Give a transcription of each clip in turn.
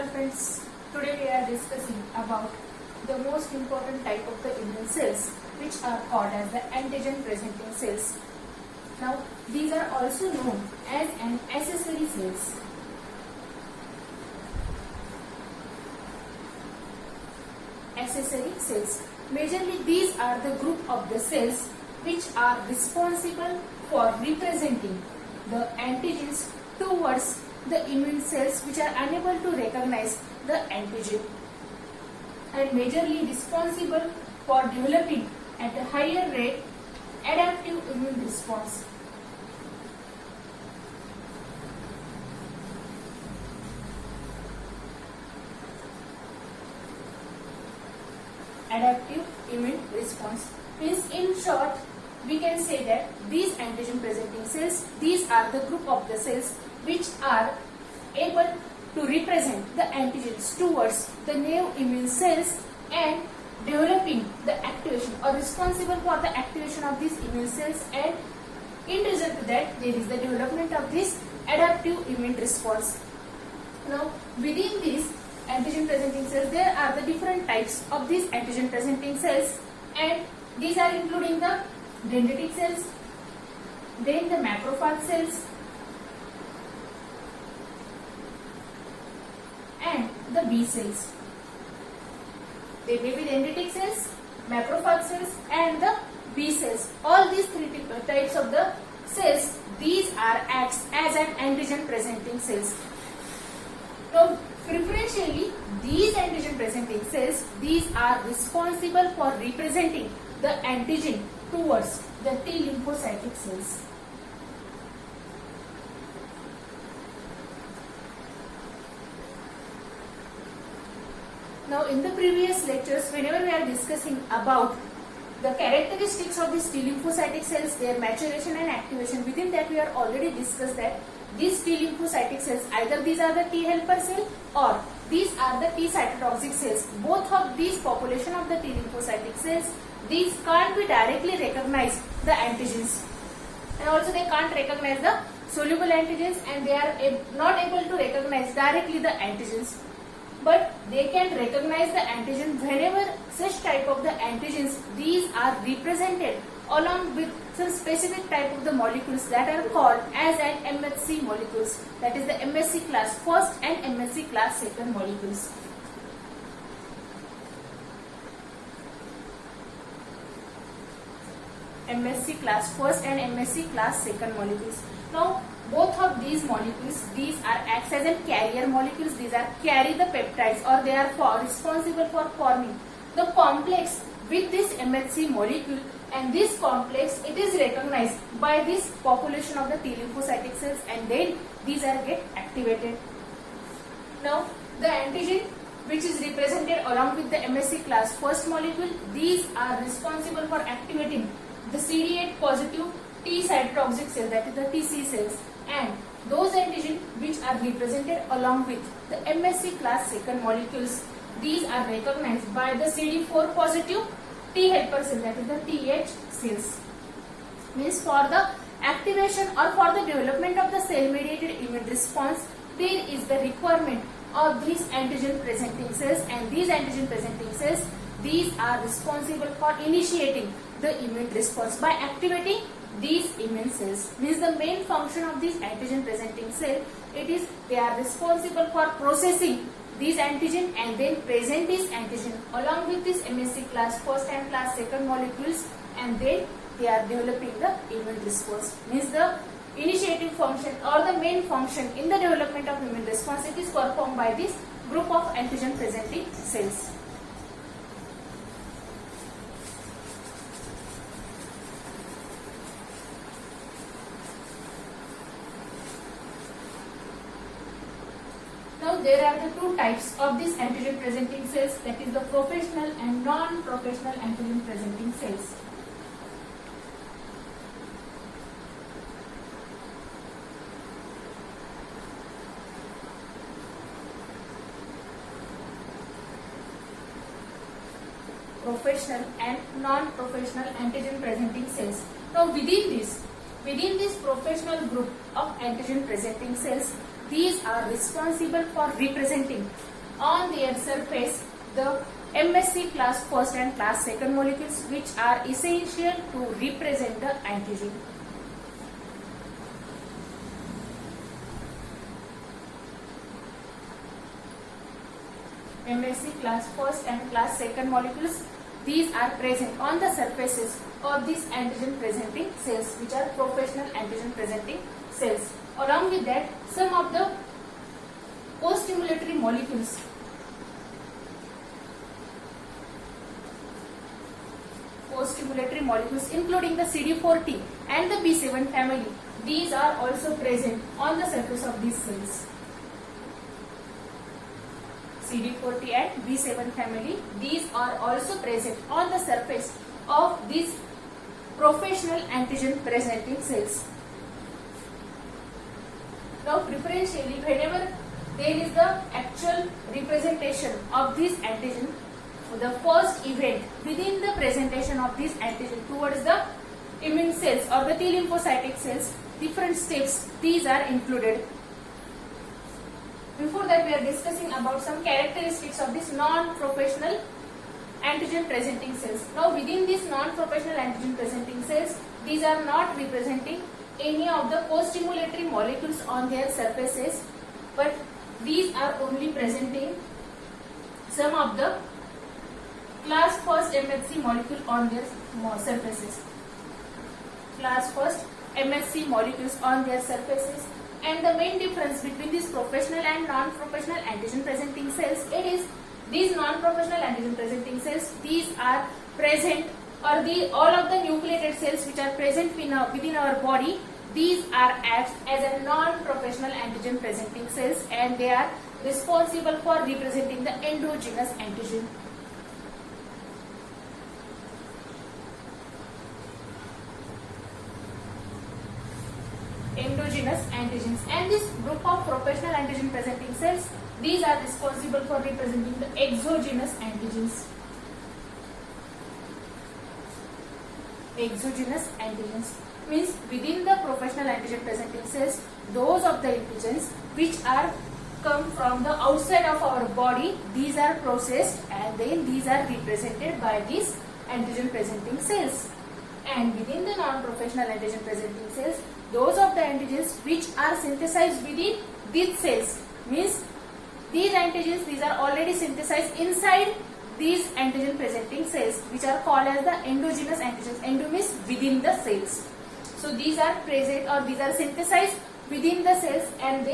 Hello friends, today we are discussing about the most important type of the immune cells, which are called as the antigen presenting cells. Now these are also known as an accessory cells. Accessory cells. Majorly these are the group of the cells which are responsible for representing the antigens towards the immune cells which are unable to recognize the antigen, and majorly responsible for developing at a higher rate adaptive immune response. Adaptive immune response means, in short, we can say that these antigen presenting cells, these are the group of the cells which are able to represent the antigens towards the naive immune cells and developing the activation or responsible for the activation of these immune cells, and in result to that there is the development of this adaptive immune response. Now within these antigen presenting cells there are the different types of these antigen presenting cells, and these are including the dendritic cells, then the macrophage cells, and the B cells. They may be dendritic cells, macrophage cells, and the B cells. All these three types of the cells, these are acts as an antigen presenting cells. Now preferentially these antigen presenting cells, these are responsible for representing the antigen towards the T lymphocytic cells. Now in the previous lectures, whenever we are discussing about the characteristics of these T lymphocytic cells, their maturation and activation, within that we are already discussed that these T lymphocytic cells, either these are the T helper cell or these are the T cytotoxic cells. Both of these population of the T lymphocytic cells, these can't be directly recognize the antigens, and also they can't recognize the soluble antigens, and they are not able to recognize directly the antigens, but they can recognize the antigen whenever such type of the antigens, these are represented along with some specific type of the molecules that are called as an MHC molecules, that is the MHC class first and MHC class second molecules. MHC class first and MHC class second molecules. Now both of these molecules, these are acts as a carrier molecules. These are carry the peptides, or they are responsible for forming the complex with this MHC molecule, and this complex, it is recognized by this population of the T lymphocytic cells, and then these are get activated. Now the antigen which is represented along with the MHC class first molecule, these are responsible for activating the CD8 positive T cytotoxic cell, that is the TC cells, and those antigen which are represented along with the MHC class second molecules, these are recognized by the CD4 positive T helper cell, that is the TH cells. Means for the activation or for the development of the cell mediated immune response, there is the requirement of these antigen presenting cells, and these antigen presenting cells, these are responsible for initiating the immune response by activating these immune cells. Means the main function of this antigen presenting cell, it is they are responsible for processing these antigen and then present this antigen along with this MHC class first and class second molecules, and then they are developing the immune response. Means the initiative function or the main function in the development of immune response, it is performed by this group of antigen presenting cells. Now there are the two types of these antigen presenting cells, that is the professional and non-professional antigen presenting cells. Professional and non-professional antigen presenting cells. Now within this professional group of antigen presenting cells, these are responsible for representing on their surface the MSC class first and class second molecules which are essential to represent the antigen. MSC class first and class second molecules, these are present on the surfaces of these antigen presenting cells which are professional antigen presenting cells. Along with that, some of the co-stimulatory molecules including the CD4T and the B7 family, these are also present on the surface of these cells. CD4T and B7 family, these are also present on the surface of these professional antigen presenting cells. Now preferentially, whenever there is the actual representation of this antigen, the first event within the presentation of this antigen towards the immune cells or the T lymphocytic cells, different steps these are included. Before that, we are discussing about some characteristics of this non-professional antigen presenting cells. Now within these non-professional antigen presenting cells, these are not representing any of the co-stimulatory molecules on their surfaces, but these are only presenting some of the class first MHC molecule on their surfaces. Class first MHC molecules on their surfaces. And the main difference between these professional and non-professional antigen presenting cells, it is these non-professional antigen presenting cells, these are present, or all of the nucleated cells which are present within our body, these are acts as a non-professional antigen presenting cells, and they are responsible for representing the endogenous antigen. Endogenous antigens, and this group of professional antigen presenting cells, these are responsible for representing the exogenous antigens. Exogenous antigens means within the professional antigen presenting cells, those of the antigens which are come from the outside of our body, these are processed and then these are represented by these antigen presenting cells. And within the non-professional antigen presenting cells, those of the antigens which are synthesized within these cells, means these antigens, these are already synthesized inside these antigen presenting cells, which are called as the endogenous antigens. Endo means within the cells. So these are present, or these are synthesized within the cells, and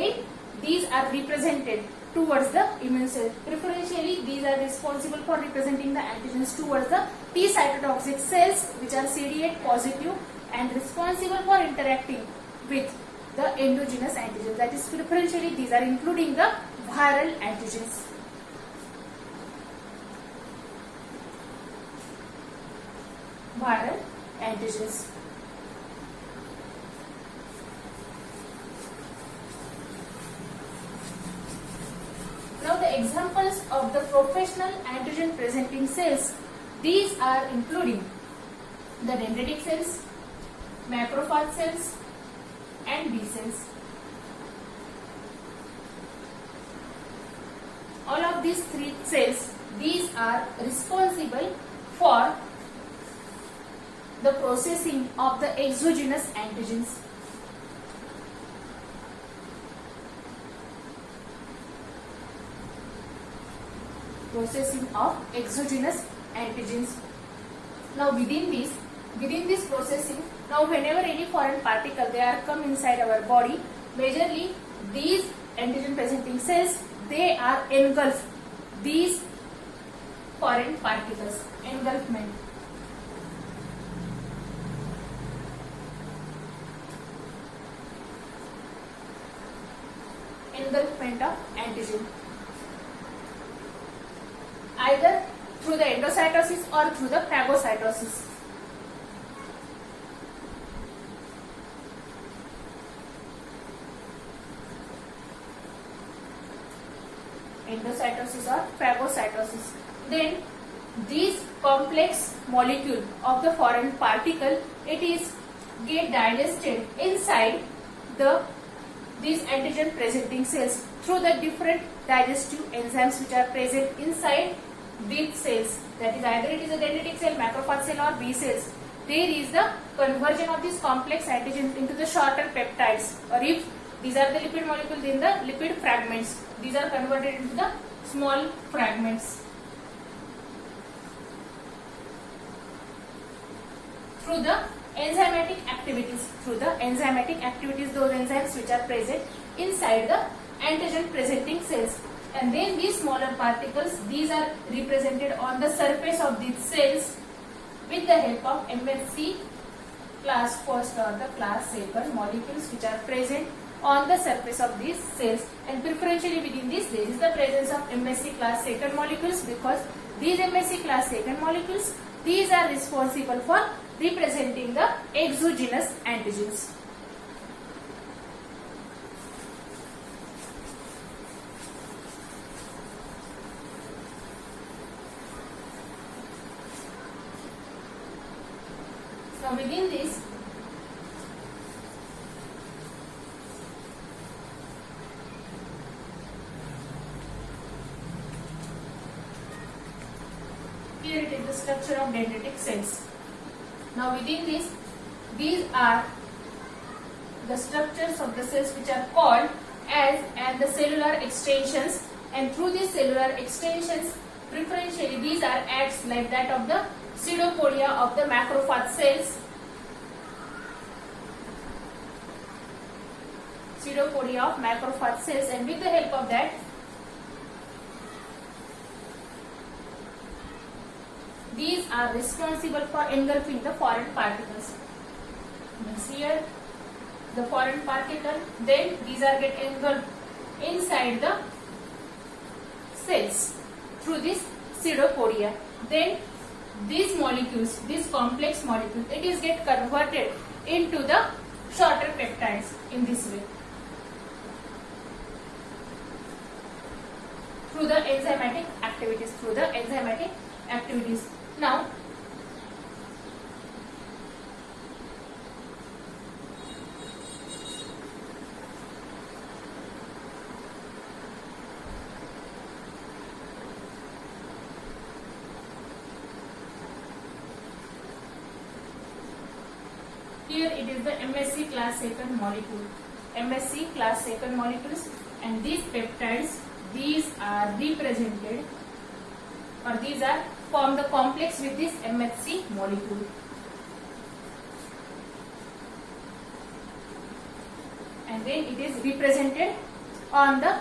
these are represented towards the immune cell. Preferentially, these are responsible for representing the antigens towards the T cytotoxic cells, which are CD8 positive and responsible for interacting with the endogenous antigens. That is, preferentially these are including the viral antigens. Viral antigens. Now the examples of the professional antigen presenting cells, these are including the dendritic cells, macrophage cells and B cells. All of these three cells, these are responsible for the processing of the exogenous antigens. Processing of exogenous antigens. Now within this processing, now whenever any foreign particle they are come inside our body, majorly these antigen presenting cells, they are engulf these foreign particles. Engulfment. Engulfment of antigen, either through the endocytosis or through the phagocytosis. Endocytosis or phagocytosis. Then this complex molecule of the foreign particle, it is get digested inside these antigen presenting cells through the different digestive enzymes which are present inside these cells. That is, either it is a dendritic cell, macrophage cell or B cells. There is the conversion of these complex antigens into the shorter peptides, or if these are the lipid molecules, then the lipid fragments. These are converted into the small fragments. Through the enzymatic activities. Through the enzymatic activities, those enzymes which are present inside the antigen presenting cells. And then these smaller particles, these are represented on the surface of these cells with the help of MHC class first or the class second molecules which are present on the surface of these cells. And preferentially within this, there is the presence of MSC class second molecules, because these MSC class second molecules, these are responsible for representing the exogenous antigens. So within this, here it is the structure of dendritic cells. Now within this, these are the structures of the cells which are called as and the cellular extensions, and through these cellular extensions, preferentially these are acts like that of the pseudopodia of the macrophage cells. Pseudopodia of macrophage cells, and with the help of that, these are responsible for engulfing the foreign particles. Means here the foreign particle, then these are get engulfed inside the cells through this pseudopodia. Then these molecules, these complex molecules, it is get converted into the shorter peptides in this way through the enzymatic activities. Through the enzymatic activities. Now, here it is the MSC class second molecule. MSC class second molecules, and these peptides, these are represented, or these are form the complex with this MHC molecule. And then it is represented on the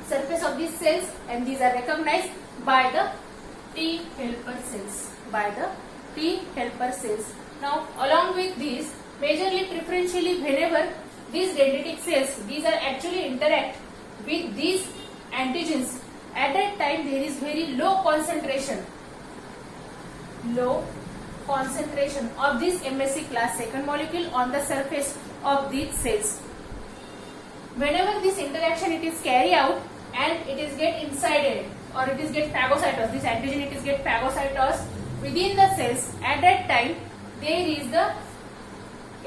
surface of these cells, and these are recognized by the T helper cells. By the T helper cells. Now, along with these, majorly preferentially whenever these dendritic cells, these are actually interact with these antigens, at that time there is very low concentration of this MSC class second molecule on the surface of these cells. Whenever this interaction it is carried out and it is get insided, or it is get phagocytosed, this antigen it is get phagocytosed within the cells, at that time there is the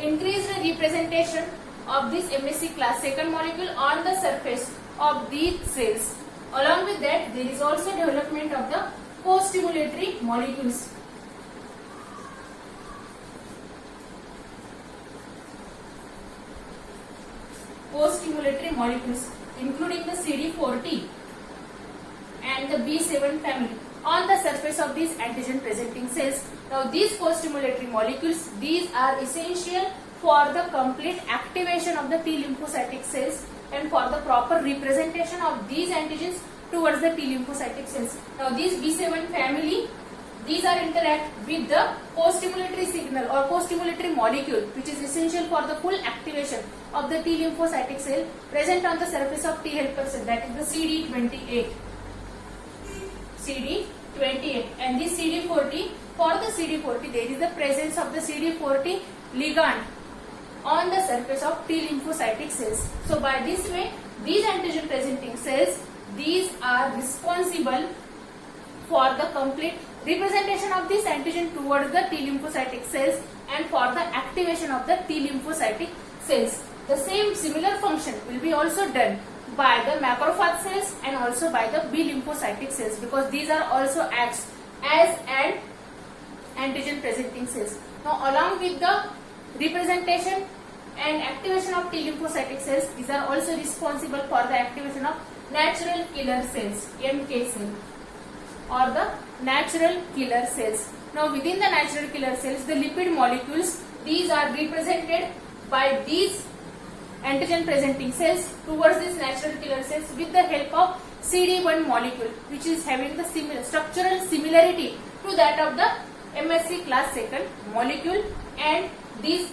increased representation of this MSC class second molecule on the surface of these cells. Along with that, there is also development of the co-stimulatory molecules. Co-stimulatory molecules, including the CD40 and the B7 family on the surface of these antigen presenting cells. Now these co-stimulatory molecules, these are essential for the complete activation of the T lymphocytic cells and for the proper representation of these antigens towards the T lymphocytic cells. Now these B7 family, these are interact with the co-stimulatory signal or co-stimulatory molecule, which is essential for the full activation of the T lymphocytic cell present on the surface of T helper cell, that is the CD28. CD28, and this CD40, for the CD40 there is the presence of the CD40 ligand on the surface of T lymphocytic cells. So by this way, these antigen presenting cells, these are responsible for the complete representation of this antigen towards the T lymphocytic cells and for the activation of the T lymphocytic cells. The same similar function will be also done by the macrophage cells and also by the B lymphocytic cells, because these are also acts as an antigen presenting cells. Now along with the representation and activation of T lymphocytic cells, these are also responsible for the activation of natural killer cells, NK cell, or the natural killer cells. Now within the natural killer cells, the lipid molecules, these are represented by these antigen presenting cells towards these natural killer cells with the help of CD1 molecule, which is having the structural similarity to that of the MSC class second molecule, and these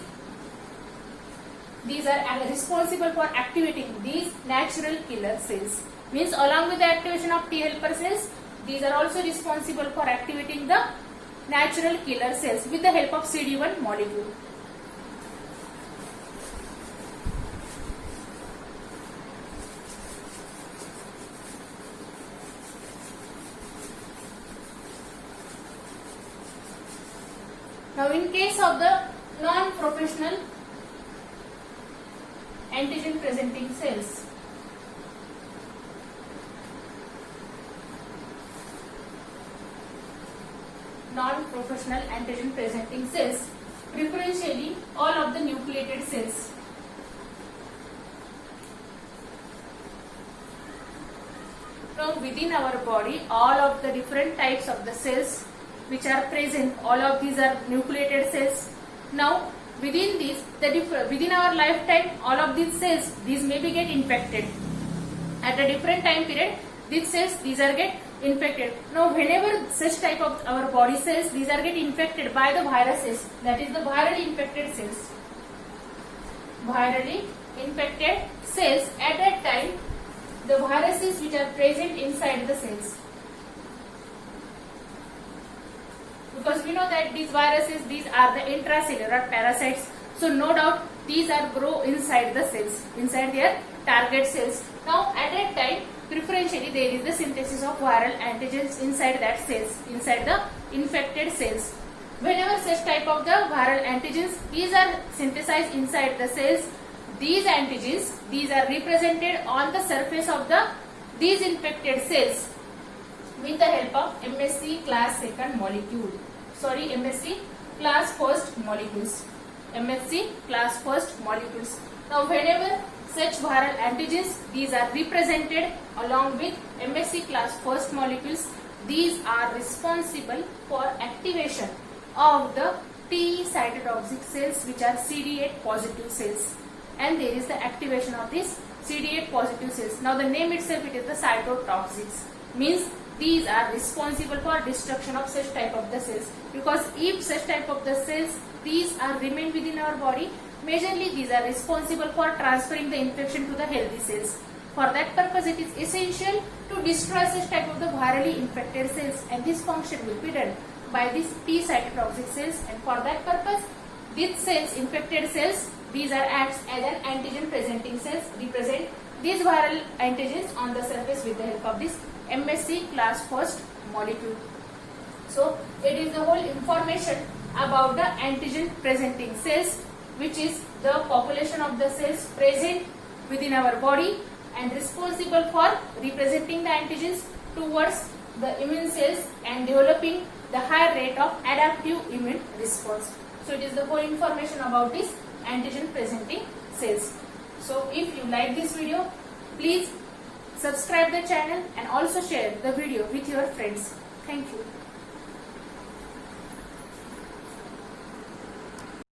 are responsible for activating these natural killer cells. Means along with the activation of T helper cells, these are also responsible for activating the natural killer cells with the help of CD1 molecule. Now in case of the non-professional antigen presenting cells, preferentially all of the nucleated cells. Now within our body, all of the different types of the cells which are present, all of these are nucleated cells. Now within these, within our lifetime, all of these cells, these may be get infected at a different time period. These cells, these are get infected. Now whenever such type of our body cells, these are get infected by the viruses, that is the virally infected cells. Virally infected cells, at that time the viruses which are present inside the cells, because we know that these viruses, these are the intracellular parasites, so no doubt these are grow inside the cells, inside their target cells. Now at that time, preferentially there is the synthesis of viral antigens inside that cells, inside the infected cells. Whenever such type of the viral antigens, these are synthesized inside the cells, these antigens, these are represented on the surface of these infected cells with the help of MSC class second molecule. MSC class first molecules. MSC class first molecules. Now whenever such viral antigens, these are represented along with MSC class first molecules, these are responsible for activation of the T cytotoxic cells, which are CD8 positive cells, and there is the activation of these CD8 positive cells. Now the name itself, it is the cytotoxics, means these are responsible for destruction of such type of the cells, because if such type of the cells, these are remain within our body, majorly these are responsible for transferring the infection to the healthy cells. For that purpose, it is essential to destroy such type of the virally infected cells, and this function will be done by these T cytotoxic cells, and for that purpose, these cells, infected cells, these are acts as an antigen presenting cells, represent these viral antigens on the surface with the help of this MSC class first molecule. So it is the whole information about the antigen presenting cells, which is the population of the cells present within our body and responsible for representing the antigens towards the immune cells and developing the higher rate of adaptive immune response. So it is the whole information about this antigen presenting cells. So if you like this video, please subscribe the channel and also share the video with your friends. Thank you.